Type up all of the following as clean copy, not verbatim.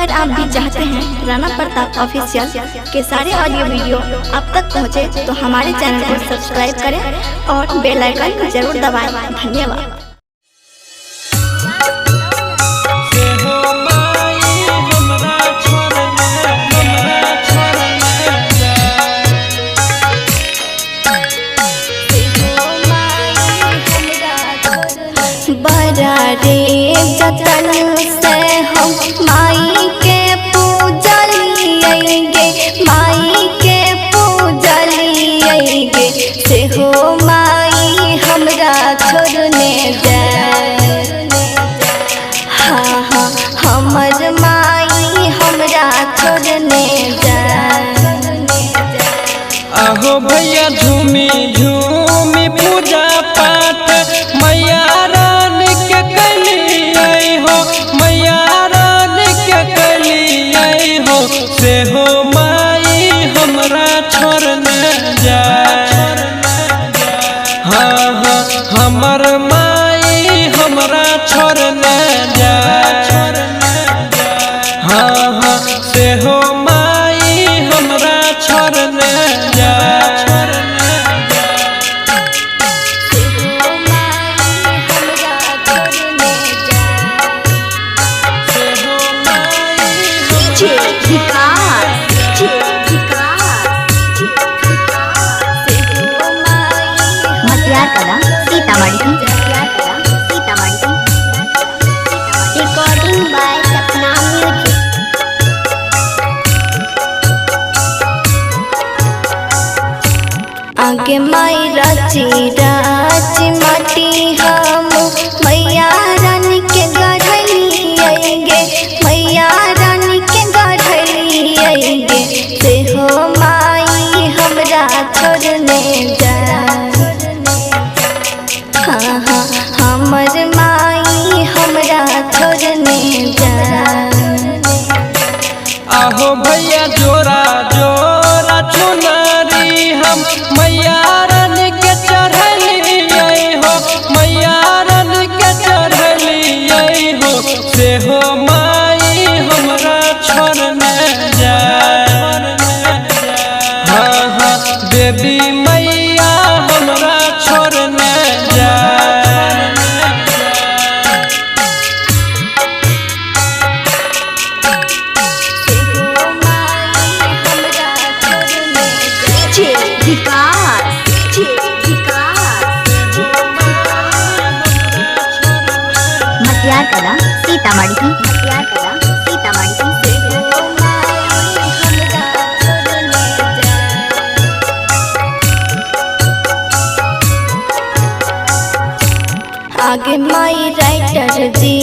अगर आप भी चाहते हैं राणा प्रताप ऑफिशियल के सारे ऑडियो वीडियो आप तक पहुंचे, तो हमारे चैनल को सब्सक्राइब करें और बेल आइकन जरूर दबाएं। धन्यवाद। बड़ा रे जतन से हम माई के पूजलिएगे, माई के पूजलिएगे, से हो माई हमरा छोड़ने जाए। हाँ हाँ हमर माई हमरा छोड़ने जाए। आहो भैया झूमी झूमी पूजा पाठ मैया रानी के कलिए हो, मैया रानी के कलिए हो, से हो माई हमरा छोड़ने जाए। हाँ हाँ हमर माई हमरा छोड़ने जाए। हाँ हाँ से हो माई हमरा छोड़ने जाए। Recording by Sapna music. आगे माई राची राची माटी हम मैया रानी के गढ़लिएगे, मैया रानी के गढ़लिएगे, से हो माई हमरा छोड़ने जाए। हाँ हाँ हमर माई हमरा छोड़ने जाए। आहो भैया जोरा जोरा चुनरी हम मैया रानी के चढ़लिए हो, मैया रानी के चढ़लिए हो, से हो माई हमरा छोड़ने जाए। हाँ हाँ देवी मैया हमरा छोड़ने जाए। मटियार कला सीतामढ़ी की, मटियार कला सीतामढ़ी की। आगे माई राइटर जी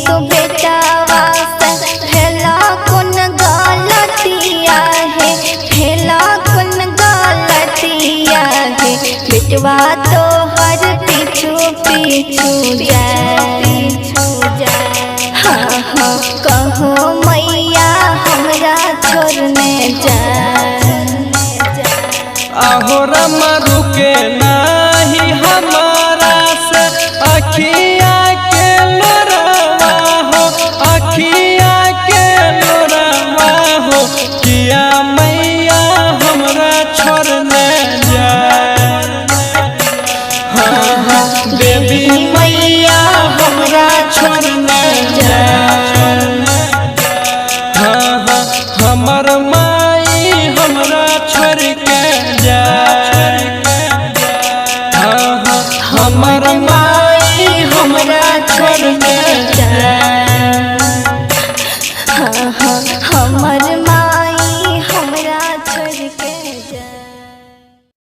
तो बेटावा से फैला कौन गलतिया है, फैला कौन गलतिया है, बेटवा तो हर पीछू पीछू जाए। हाँ हाँ कहो मैया हमरा छोड़ने जाए। आहो रमा रुके नाही हमारा से अखिया के लोरवा हो, अखिया के लोरवा हो, किया मैया हमरा छोड़ने जाए। हाँ हाँ देवी मैया हमरा छोड़ने जाए। हाँ हाँ हमर माई हमरा छोड़ के जाए। हाँ हाँ हमर माई हमरा छोड़ के जाए। हाँ हाँ हमर माँ